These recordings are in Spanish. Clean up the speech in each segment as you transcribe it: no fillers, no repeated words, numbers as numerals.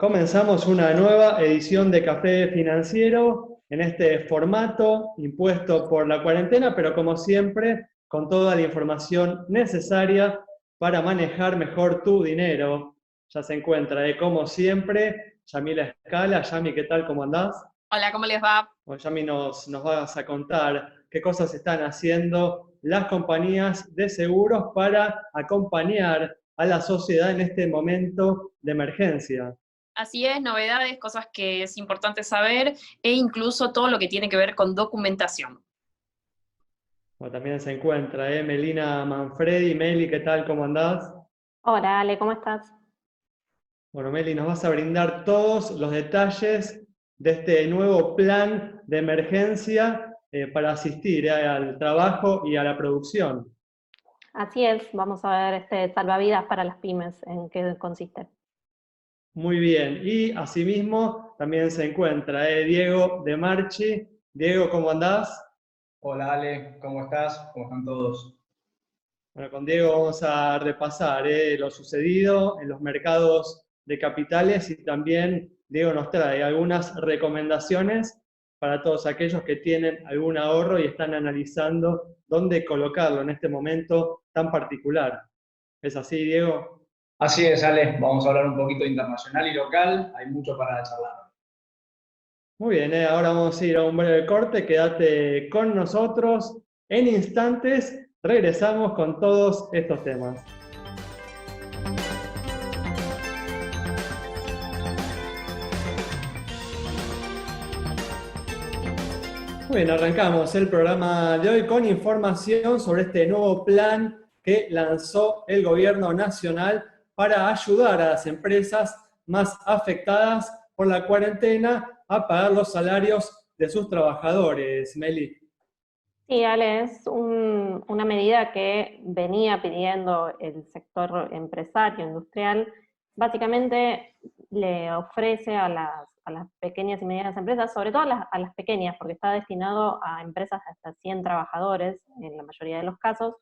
Comenzamos una nueva edición de Café Financiero en este formato impuesto por la cuarentena, pero como siempre, con toda la información necesaria para manejar mejor tu dinero. Ya se encuentra, como siempre, Yamila Escala. Yami, ¿qué tal? ¿Cómo andás? Hola, ¿cómo les va? Bueno, Yami, nos vas a contar qué cosas están haciendo las compañías de seguros para acompañar a la sociedad en este momento de emergencia. Así es, novedades, cosas que es importante saber e incluso todo lo que tiene que ver con documentación. Bueno, también se encuentra, Melina Manfredi. Meli, ¿qué tal? ¿Cómo andás? Hola, Ale, ¿cómo estás? Bueno, Meli, nos vas a brindar todos los detalles de este nuevo plan de emergencia para asistir al trabajo y a la producción. Así es, vamos a ver este salvavidas para las pymes, ¿en qué consiste? Muy bien, y asimismo también se encuentra Diego de Marchi. Diego, ¿cómo andás? Hola Ale, ¿cómo estás? ¿Cómo están todos? Bueno, con Diego vamos a repasar lo sucedido en los mercados de capitales y también Diego nos trae algunas recomendaciones para todos aquellos que tienen algún ahorro y están analizando dónde colocarlo en este momento tan particular. ¿Es así, Diego? Así es, Ale, vamos a hablar un poquito internacional y local, hay mucho para charlar. Muy bien, ahora vamos a ir a un breve corte, quédate con nosotros. En instantes regresamos con todos estos temas. Muy bien, arrancamos el programa de hoy con información sobre este nuevo plan que lanzó el gobierno nacional para ayudar a las empresas más afectadas por la cuarentena a pagar los salarios de sus trabajadores. Meli. Sí, Ale, es una medida que venía pidiendo el sector empresario, industrial. Básicamente le ofrece a las pequeñas y medianas empresas, sobre todo a las pequeñas, porque está destinado a empresas de hasta 100 trabajadores, en la mayoría de los casos,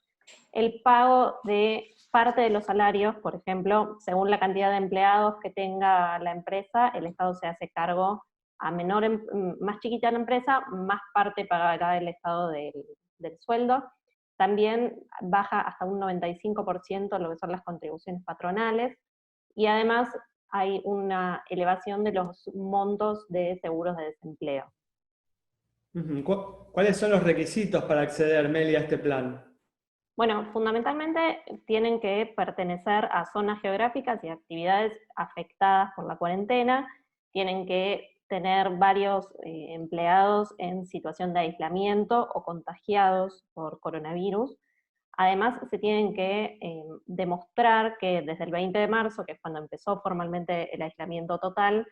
el pago de parte de los salarios. Por ejemplo, según la cantidad de empleados que tenga la empresa, el Estado se hace cargo. A más chiquita la empresa, más parte pagará el Estado del sueldo. También baja hasta un 95% lo que son las contribuciones patronales, y además hay una elevación de los montos de seguros de desempleo. ¿Cuáles son los requisitos para acceder, Meli, a este plan? Bueno, fundamentalmente tienen que pertenecer a zonas geográficas y actividades afectadas por la cuarentena, tienen que tener varios empleados en situación de aislamiento o contagiados por coronavirus. Además, se tienen que demostrar que desde el 20 de marzo, que es cuando empezó formalmente el aislamiento total,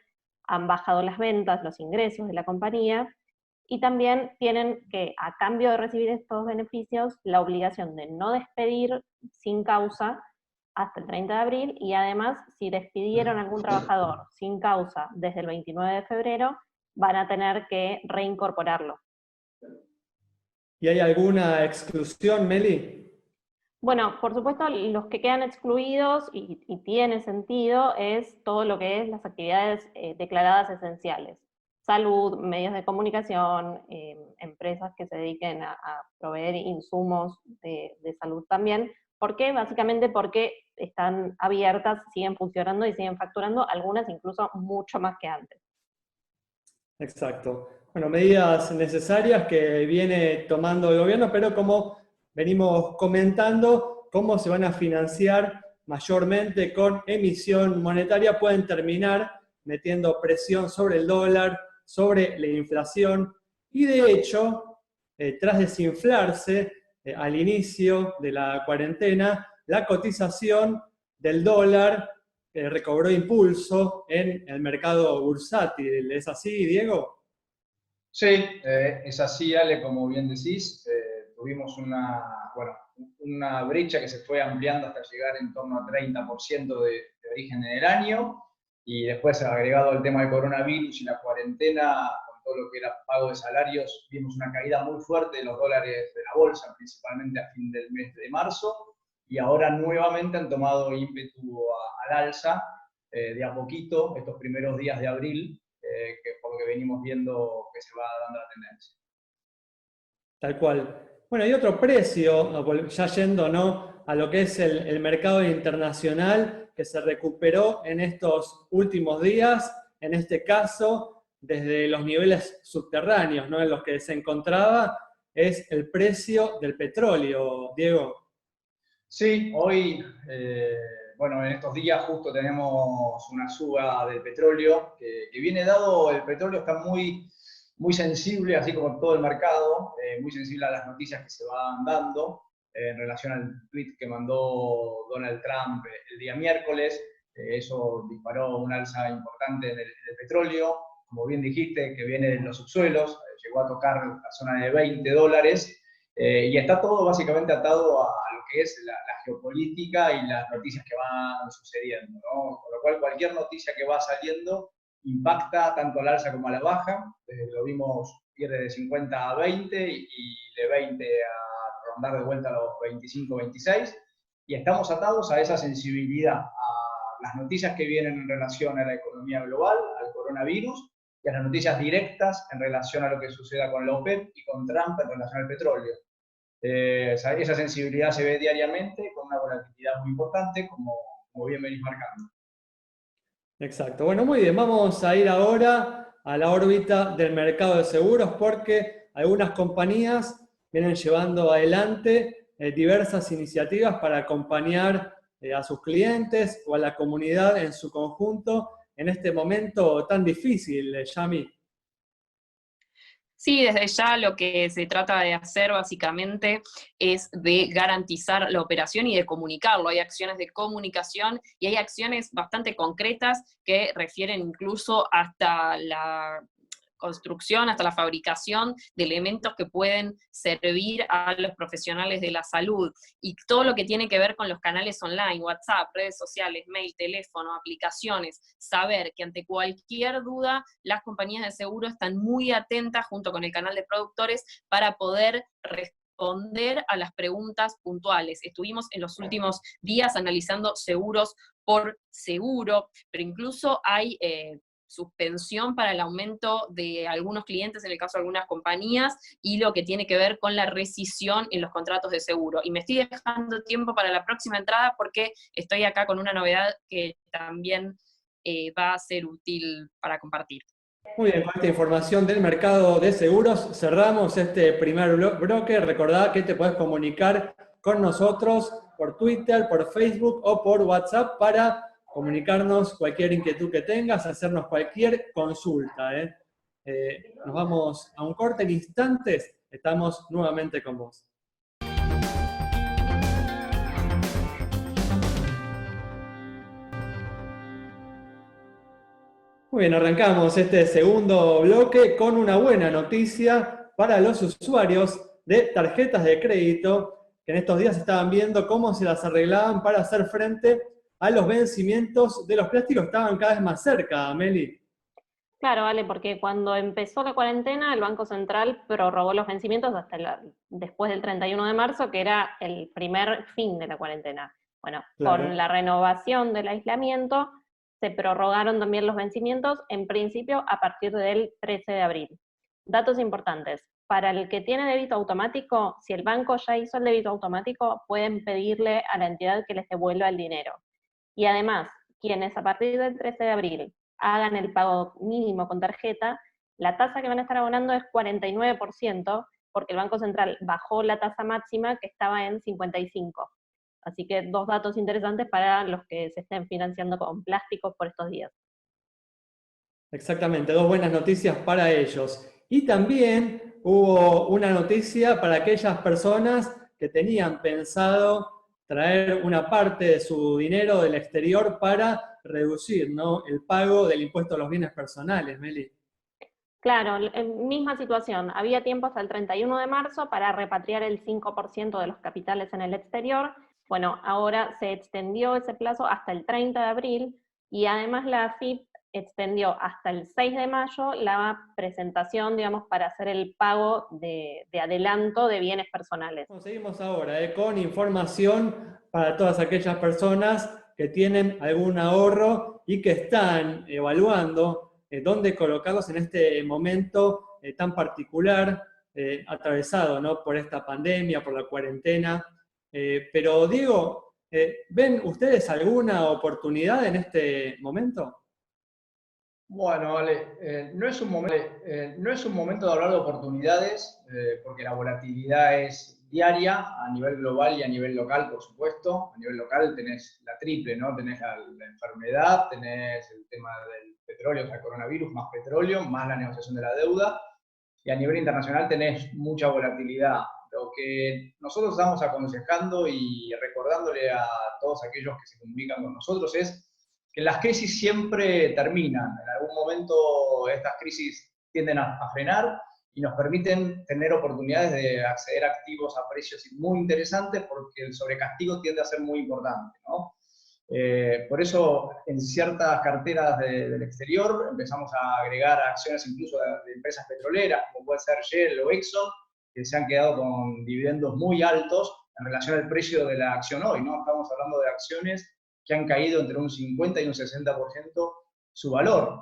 han bajado las ventas, los ingresos de la compañía, y también tienen que, a cambio de recibir estos beneficios, la obligación de no despedir sin causa hasta el 30 de abril, y además, si despidieron a algún trabajador sin causa desde el 29 de febrero, van a tener que reincorporarlo. ¿Y hay alguna exclusión, Meli? Bueno, por supuesto, los que quedan excluidos, y tiene sentido, es todo lo que es las actividades declaradas esenciales. Salud, medios de comunicación, empresas que se dediquen a proveer insumos de salud también. ¿Por qué? Básicamente porque están abiertas, siguen funcionando y siguen facturando, algunas incluso mucho más que antes. Exacto. Bueno, medidas necesarias que viene tomando el gobierno, pero como venimos comentando, cómo se van a financiar mayormente con emisión monetaria, pueden terminar metiendo presión sobre el dólar, sobre la inflación, y de hecho, tras desinflarse al inicio de la cuarentena, la cotización del dólar recobró impulso en el mercado bursátil. ¿Es así, Diego? Sí, es así, Ale, como bien decís. Tuvimos una brecha que se fue ampliando hasta llegar en torno a 30% de origen en el año, y después, agregado el tema del coronavirus y la cuarentena, con todo lo que era pago de salarios, vimos una caída muy fuerte de los dólares de la bolsa, principalmente a fin del mes de marzo, y ahora nuevamente han tomado ímpetu al alza. de a poquito estos primeros días de abril, que por lo que venimos viendo que se va dando la tendencia. Tal cual. Bueno, y otro precio, ya yendo, ¿no?, a lo que es el mercado internacional, que se recuperó en estos últimos días, en este caso, desde los niveles subterráneos, ¿no?, en los que se encontraba, es el precio del petróleo, Diego. Sí, hoy, bueno, en estos días justo tenemos una suba del petróleo, que viene dado, el petróleo está muy sensible, así como todo el mercado, muy sensible a las noticias que se van dando, en relación al tweet que mandó Donald Trump el día miércoles. Eso disparó un alza importante en el petróleo, como bien dijiste, que viene de los subsuelos, llegó a tocar la zona de $20, y está todo básicamente atado a lo que es la geopolítica y las noticias que van sucediendo, ¿no? Con lo cual, cualquier noticia que va saliendo impacta tanto al alza como a la baja. Lo vimos ir de 50 a 20 y de 20 a rondar de vuelta a los 25, 26, y estamos atados a esa sensibilidad, a las noticias que vienen en relación a la economía global, al coronavirus, y a las noticias directas en relación a lo que suceda con la OPEP y con Trump en relación al petróleo. Esa sensibilidad se ve diariamente con una volatilidad muy importante, como bien venís marcando. Exacto. Bueno, muy bien, vamos a ir ahora a la órbita del mercado de seguros, porque algunas compañías vienen llevando adelante diversas iniciativas para acompañar a sus clientes o a la comunidad en su conjunto en este momento tan difícil, Yami. Sí, desde ya lo que se trata de hacer básicamente es de garantizar la operación y de comunicarlo. Hay acciones de comunicación y hay acciones bastante concretas que refieren incluso hasta la construcción, hasta la fabricación de elementos que pueden servir a los profesionales de la salud, y todo lo que tiene que ver con los canales online, WhatsApp, redes sociales, mail, teléfono, aplicaciones, saber que ante cualquier duda las compañías de seguro están muy atentas junto con el canal de productores para poder responder a las preguntas puntuales. Estuvimos en los últimos días analizando seguros por seguro, pero incluso hay suspensión para el aumento de algunos clientes, en el caso de algunas compañías, y lo que tiene que ver con la rescisión en los contratos de seguro. Y me estoy dejando tiempo para la próxima entrada porque estoy acá con una novedad que también va a ser útil para compartir. Muy bien, con esta información del mercado de seguros cerramos este primer bloque. Recordá que te puedes comunicar con nosotros por Twitter, por Facebook o por WhatsApp para comunicarnos cualquier inquietud que tengas, hacernos cualquier consulta. Nos vamos a un corte, en instantes estamos nuevamente con vos. Muy bien, arrancamos este segundo bloque con una buena noticia para los usuarios de tarjetas de crédito, que en estos días estaban viendo cómo se las arreglaban para hacer frente a los vencimientos de los plásticos. Estaban cada vez más cerca, Meli. Claro, vale, porque cuando empezó la cuarentena, el Banco Central prorrogó los vencimientos hasta después del 31 de marzo, que era el primer fin de la cuarentena. Bueno, Claro. Con la renovación del aislamiento, se prorrogaron también los vencimientos, en principio a partir del 13 de abril. Datos importantes. Para el que tiene débito automático, si el banco ya hizo el débito automático, pueden pedirle a la entidad que les devuelva el dinero. Y además, quienes a partir del 13 de abril hagan el pago mínimo con tarjeta, la tasa que van a estar abonando es 49%, porque el Banco Central bajó la tasa máxima que estaba en 55%. Así que dos datos interesantes para los que se estén financiando con plásticos por estos días. Exactamente, dos buenas noticias para ellos. Y también hubo una noticia para aquellas personas que tenían pensado traer una parte de su dinero del exterior para reducir, ¿no?, el pago del impuesto a los bienes personales, Meli. Claro, misma situación. Había tiempo hasta el 31 de marzo para repatriar el 5% de los capitales en el exterior. Bueno, ahora se extendió ese plazo hasta el 30 de abril y además la AFIP extendió hasta el 6 de mayo la presentación, digamos, para hacer el pago de adelanto de bienes personales. Seguimos ahora con información para todas aquellas personas que tienen algún ahorro y que están evaluando dónde colocarlos en este momento tan particular, atravesado, ¿no?, por esta pandemia, por la cuarentena. Pero Diego, ¿ven ustedes alguna oportunidad en este momento? Bueno, Ale, no es un momento de hablar de oportunidades, porque la volatilidad es diaria a nivel global y a nivel local, por supuesto. A nivel local tenés la triple, ¿no? Tenés la enfermedad, tenés el tema del petróleo, o sea, el coronavirus, más petróleo, más la negociación de la deuda. Y a nivel internacional tenés mucha volatilidad. Lo que nosotros estamos aconsejando y recordándole a todos aquellos que se comunican con nosotros es que las crisis siempre terminan. En algún momento estas crisis tienden a frenar y nos permiten tener oportunidades de acceder a activos a precios muy interesantes, porque el sobrecastigo tiende a ser muy importante, ¿no? Por eso en ciertas carteras del exterior empezamos a agregar acciones incluso de empresas petroleras, como puede ser Shell o Exxon, que se han quedado con dividendos muy altos en relación al precio de la acción hoy, ¿no? Estamos hablando de acciones que han caído entre un 50 y un 60% su valor.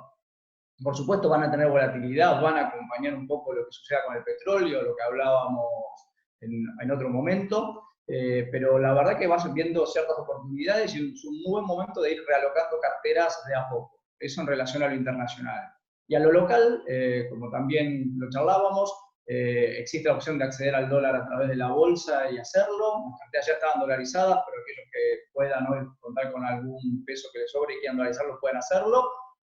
Por supuesto van a tener volatilidad, van a acompañar un poco lo que suceda con el petróleo, lo que hablábamos en otro momento, pero la verdad que vas viendo ciertas oportunidades y es un muy buen momento de ir realocando carteras de a poco. Eso en relación a lo internacional. Y a lo local, como también lo charlábamos, existe la opción de acceder al dólar a través de la bolsa y hacerlo. Las carteras ya estaban dolarizadas, pero aquellos que puedan hoy contar con algún peso que les sobre y quieran dolarizarlo pueden hacerlo,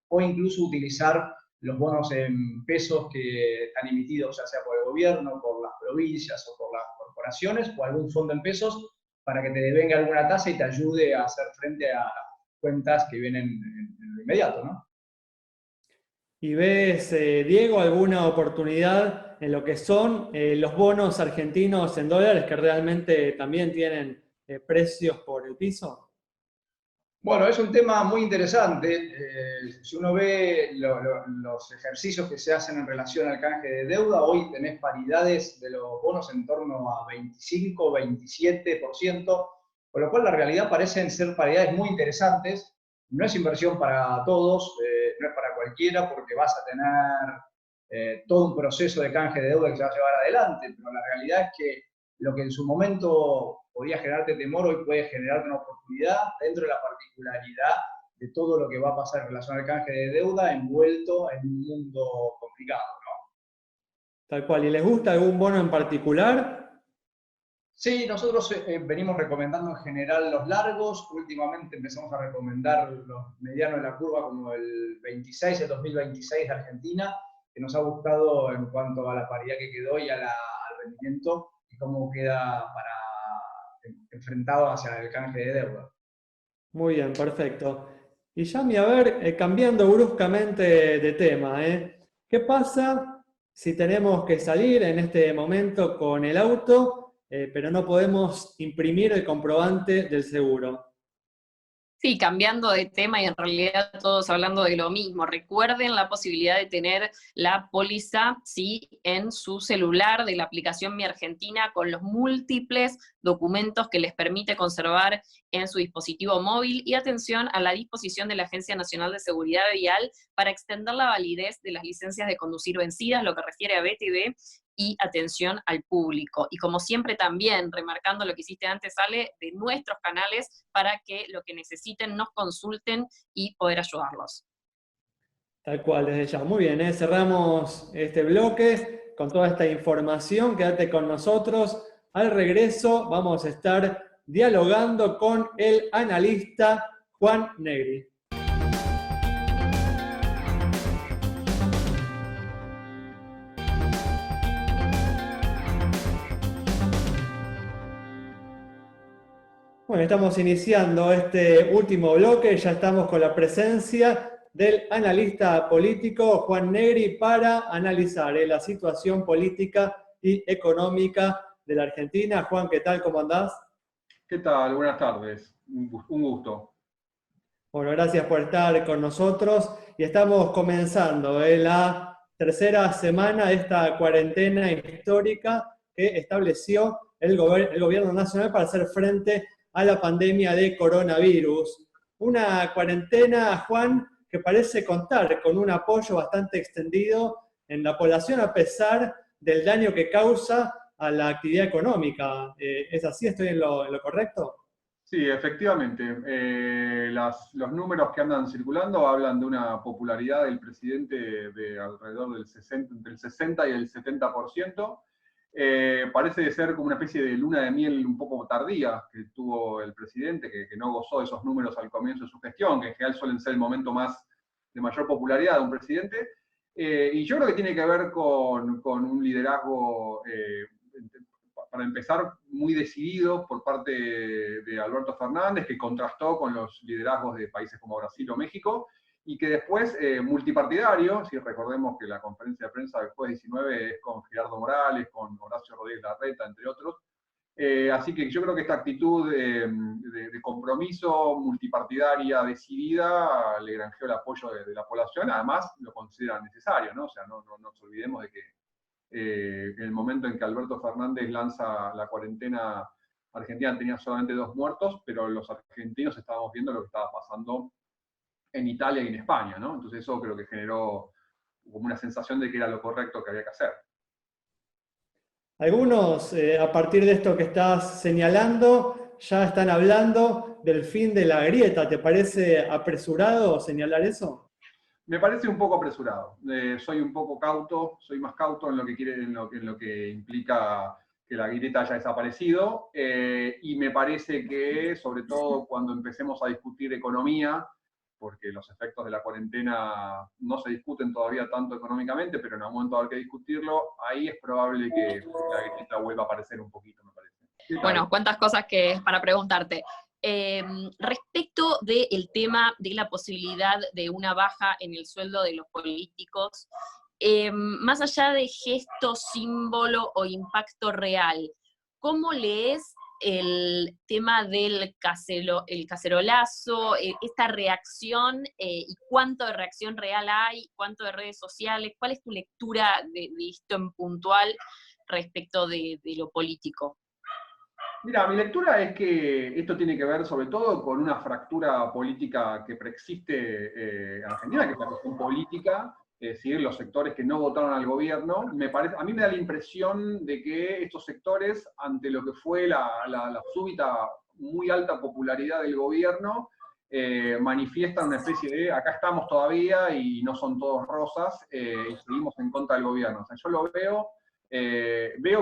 o incluso utilizar los bonos en pesos que están emitidos ya sea por el gobierno, por las provincias o por las corporaciones, o algún fondo en pesos para que te devenga alguna tasa y te ayude a hacer frente a las cuentas que vienen en lo inmediato, ¿no? ¿Y ves, Diego, alguna oportunidad en lo que son los bonos argentinos en dólares, que realmente también tienen precios por el piso? Bueno, es un tema muy interesante. Si uno ve los ejercicios que se hacen en relación al canje de deuda, hoy tenés paridades de los bonos en torno a 25, 27%, con lo cual la realidad parecen ser paridades muy interesantes. No es inversión para todos, no es para cualquiera, porque vas a tener todo un proceso de canje de deuda que se va a llevar adelante, pero la realidad es que lo que en su momento podía generarte temor, hoy puede generarte una oportunidad dentro de la particularidad de todo lo que va a pasar en relación al canje de deuda envuelto en un mundo complicado, ¿no? Tal cual. ¿Y les gusta algún bono en particular? Sí, nosotros venimos recomendando en general los largos. Últimamente empezamos a recomendar los medianos de la curva, como el 26, el 2026 de Argentina, que nos ha gustado en cuanto a la paridad que quedó y al rendimiento y cómo queda enfrentado hacia el canje de deuda. Muy bien, perfecto. Y Yami, a ver, cambiando bruscamente de tema, ¿qué pasa si tenemos que salir en este momento con el auto, pero no podemos imprimir el comprobante del seguro? Sí, cambiando de tema y en realidad todos hablando de lo mismo. Recuerden la posibilidad de tener la póliza, ¿sí?, en su celular de la aplicación Mi Argentina, con los múltiples documentos que les permite conservar en su dispositivo móvil, y atención a la disposición de la Agencia Nacional de Seguridad Vial para extender la validez de las licencias de conducir vencidas, lo que refiere a BTV, y atención al público. Y como siempre también, remarcando lo que hiciste antes, Ale, de nuestros canales para que lo que necesiten nos consulten y poder ayudarlos. Tal cual, desde ya. Muy bien, cerramos este bloque con toda esta información. Quédate con nosotros. Al regreso vamos a estar dialogando con el analista Juan Negri. Bueno, estamos iniciando este último bloque, ya estamos con la presencia del analista político Juan Negri para analizar la situación política y económica de la Argentina. Juan, ¿qué tal? ¿Cómo andás? ¿Qué tal? Buenas tardes. Un gusto. Bueno, gracias por estar con nosotros. Y estamos comenzando la tercera semana de esta cuarentena histórica que estableció el gobierno nacional para hacer frente a la pandemia de coronavirus. una cuarentena, Juan, que parece contar con un apoyo bastante extendido en la población a pesar del daño que causa a la actividad económica. ¿Es así? ¿Estoy en lo correcto? Sí, efectivamente. Los números que andan circulando hablan de una popularidad del presidente de alrededor del 60, entre el 60 y el 70%. Parece ser como una especie de luna de miel un poco tardía que tuvo el presidente, que no gozó de esos números al comienzo de su gestión, que en general suelen ser el momento de mayor popularidad de un presidente. Y yo creo que tiene que ver con un liderazgo, para empezar, muy decidido por parte de Alberto Fernández, que contrastó con los liderazgos de países como Brasil o México, y que después, multipartidario, si recordemos que la conferencia de prensa del jueves 19 es con Gerardo Morales, con Horacio Rodríguez Larreta, entre otros. Así que yo creo que esta actitud de compromiso multipartidaria decidida le granjeó el apoyo de la población, además lo consideran necesario, ¿no? O sea, no nos olvidemos de que en el momento en que Alberto Fernández lanza la cuarentena, Argentina tenía solamente 2 muertos, pero los argentinos estábamos viendo lo que estaba pasando en Italia y en España, ¿no? Entonces eso creo que generó como una sensación de que era lo correcto que había que hacer. Algunos, a partir de esto que estás señalando, ya están hablando del fin de la grieta. ¿Te parece apresurado señalar eso? Me parece un poco apresurado. Soy un poco cauto, soy más cauto en lo que en lo que implica que la grieta haya desaparecido, y me parece que, sobre todo cuando empecemos a discutir economía, porque los efectos de la cuarentena no se discuten todavía tanto económicamente, pero en algún momento va a haber que discutirlo, ahí es probable que la grieta vuelva a aparecer un poquito, me parece. Bueno, cuántas cosas que para preguntarte. Respecto del tema de la posibilidad de una baja en el sueldo de los políticos, más allá de gesto, símbolo o impacto real, ¿cómo lees el tema del el cacerolazo, esta reacción, y cuánto de reacción real hay, cuánto de redes sociales? ¿Cuál es tu lectura de esto en puntual respecto de lo político? Mira, mi lectura es que esto tiene que ver sobre todo con una fractura política que preexiste en Argentina, que es la cuestión política, es decir, los sectores que no votaron al gobierno. A mí me da la impresión de que estos sectores, ante lo que fue la súbita muy alta popularidad del gobierno, manifiestan una especie de acá estamos todavía y no son todos rosas, y seguimos en contra del gobierno. O sea, yo lo veo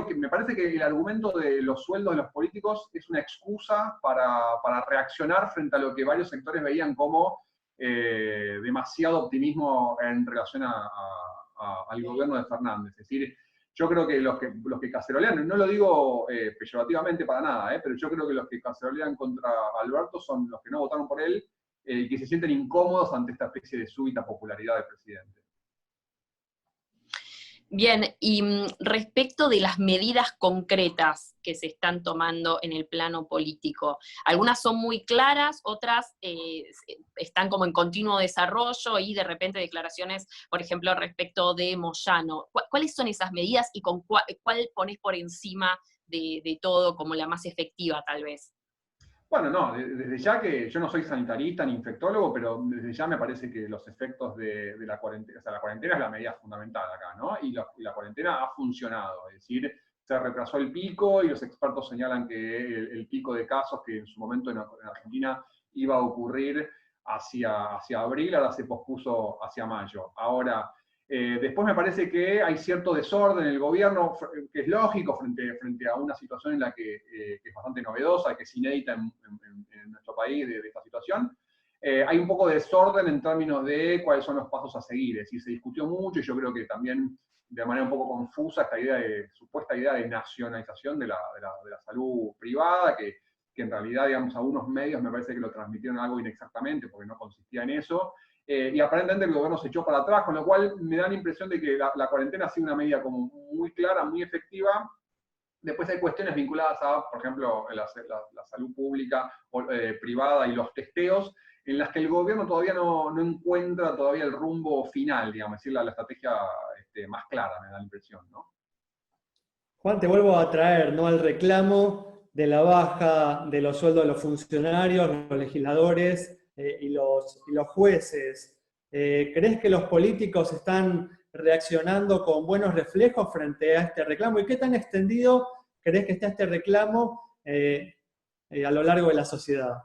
que me parece que el argumento de los sueldos de los políticos es una excusa para reaccionar frente a lo que varios sectores veían como demasiado optimismo en relación al gobierno de Fernández. Es decir, yo creo que los que cacerolean, no lo digo peyorativamente para nada, pero yo creo que los que cacerolean contra Alberto son los que no votaron por él, que se sienten incómodos ante esta especie de súbita popularidad del presidente. Bien, y respecto de las medidas concretas que se están tomando en el plano político, algunas son muy claras, otras están como en continuo desarrollo y de repente declaraciones, por ejemplo, respecto de Moyano. ¿Cuáles son esas medidas y con cuál ponés por encima de todo como la más efectiva, tal vez? Bueno, no, desde ya que yo no soy sanitarista ni infectólogo, pero desde ya me parece que los efectos de la cuarentena, o sea, la cuarentena es la medida fundamental acá, ¿no? Y la cuarentena ha funcionado, es decir, se retrasó el pico y los expertos señalan que el pico de casos que en su momento en Argentina iba a ocurrir hacia abril, ahora se pospuso hacia mayo. Ahora, después me parece que hay cierto desorden en el gobierno, que es lógico frente a una situación en la que es bastante novedosa, que es inédita en nuestro país de esta situación. Hay un poco de desorden en términos de cuáles son los pasos a seguir. Es decir, se discutió mucho y yo creo que también de manera un poco confusa esta supuesta idea de nacionalización de la salud privada, que en realidad, digamos, algunos medios me parece que lo transmitieron algo inexactamente porque no consistía en eso. Y aparentemente el gobierno se echó para atrás, con lo cual me da la impresión de que la cuarentena ha sido una medida como muy clara, muy efectiva. Después hay cuestiones vinculadas a, por ejemplo, la salud pública o privada y los testeos, en las que el gobierno todavía no encuentra todavía el rumbo final, digamos, es decir, la estrategia más clara, me da la impresión, ¿no? Juan, te vuelvo a traer, ¿no?, al reclamo de la baja de los sueldos de los funcionarios, los legisladores, y los jueces, ¿crees que los políticos están reaccionando con buenos reflejos frente a este reclamo? ¿Y qué tan extendido crees que está este reclamo a lo largo de la sociedad?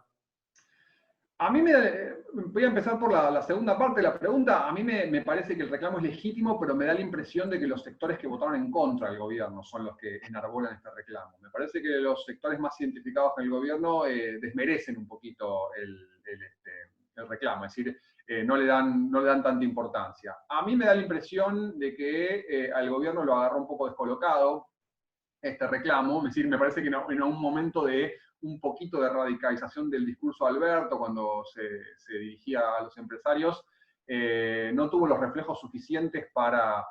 A mí voy a empezar por la segunda parte de la pregunta. A mí me parece que el reclamo es legítimo, pero me da la impresión de que los sectores que votaron en contra del gobierno son los que enarbolan este reclamo. Me parece que los sectores más identificados con el gobierno desmerecen un poquito el reclamo, es decir, no le dan tanta importancia. A mí me da la impresión de que al gobierno lo agarró un poco descolocado este reclamo, es decir, me parece que en un momento de un poquito de radicalización del discurso de Alberto cuando se dirigía a los empresarios, no tuvo los reflejos suficientes para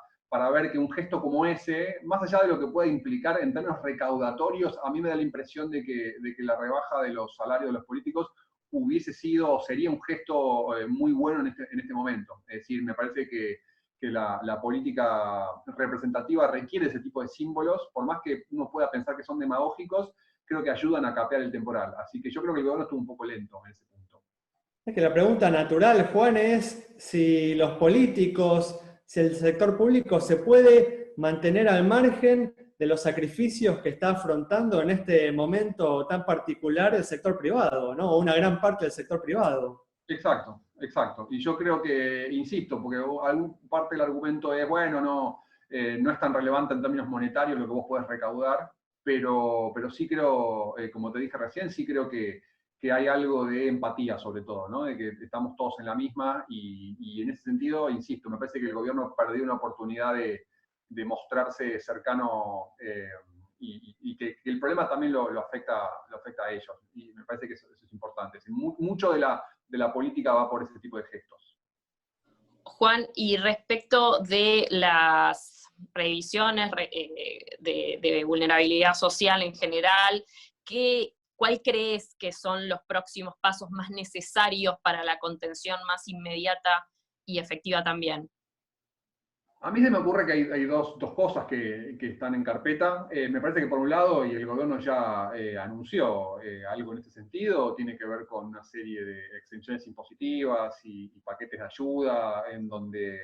ver que un gesto como ese, más allá de lo que puede implicar en términos recaudatorios, a mí me da la impresión de que la rebaja de los salarios de los políticos hubiese sido o sería un gesto muy bueno en este momento. Es decir, me parece que la política representativa requiere ese tipo de símbolos, por más que uno pueda pensar que son demagógicos, creo que ayudan a capear el temporal. Así que yo creo que el gobierno estuvo un poco lento en ese punto. Es que la pregunta natural, Juan, es si los políticos, si el sector público se puede mantener al margen de los sacrificios que está afrontando en este momento tan particular el sector privado, ¿no? O una gran parte del sector privado. Exacto, exacto. Y yo creo que, insisto, porque parte del argumento es, bueno, no es tan relevante en términos monetarios lo que vos podés recaudar, pero sí creo, como te dije recién, sí creo que hay algo de empatía sobre todo, ¿no? De que estamos todos en la misma y en ese sentido, insisto, me parece que el gobierno perdió una oportunidad de mostrarse cercano y que el problema también lo afecta a ellos. Y me parece que eso es importante. Mucho de la política va por ese tipo de gestos. Juan, y respecto de las previsiones de vulnerabilidad social en general, ¿cuál crees que son los próximos pasos más necesarios para la contención más inmediata y efectiva también? A mí se me ocurre que hay dos cosas que están en carpeta. Me parece que por un lado, y el gobierno ya anunció algo en este sentido, tiene que ver con una serie de exenciones impositivas y paquetes de ayuda en donde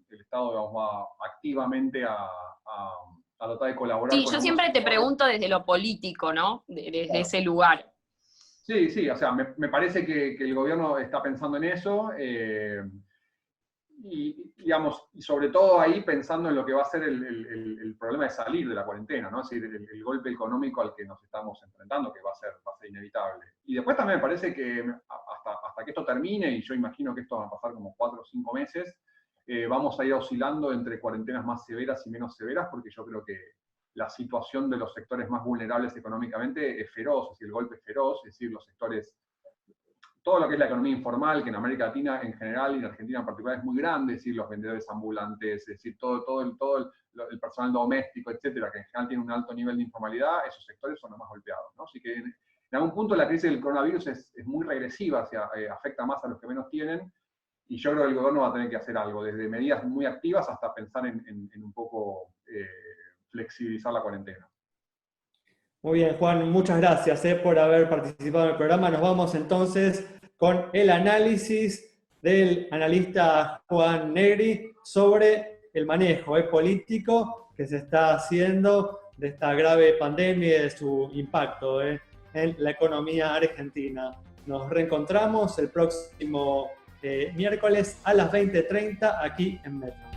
el Estado, digamos, va activamente a tratar de colaborar. Sí, yo siempre te pregunto desde lo político, ¿no? Desde ese lugar. Sí, o sea, me parece que el gobierno está pensando en eso. Y, digamos, y sobre todo ahí pensando en lo que va a ser el problema de salir de la cuarentena, ¿no? Es decir, el golpe económico al que nos estamos enfrentando, que va a ser inevitable. Y después también me parece que hasta que esto termine, y yo imagino que esto va a pasar como 4 o 5 meses, vamos a ir oscilando entre cuarentenas más severas y menos severas, porque yo creo que la situación de los sectores más vulnerables económicamente es feroz, es decir, el golpe es feroz, es decir, los sectores, todo lo que es la economía informal, que en América Latina en general y en Argentina en particular es muy grande, es decir, los vendedores ambulantes, es decir, todo el personal doméstico, etcétera, que en general tiene un alto nivel de informalidad, esos sectores son los más golpeados, ¿no? Así que en algún punto la crisis del coronavirus es muy regresiva, afecta más a los que menos tienen, y yo creo que el gobierno va a tener que hacer algo, desde medidas muy activas hasta pensar en un poco flexibilizar la cuarentena. Muy bien, Juan, muchas gracias por haber participado en el programa. Nos vamos entonces con el análisis del analista Juan Negri sobre el manejo político que se está haciendo de esta grave pandemia y de su impacto en la economía argentina. Nos reencontramos el próximo miércoles a las 20:30 aquí en Metro.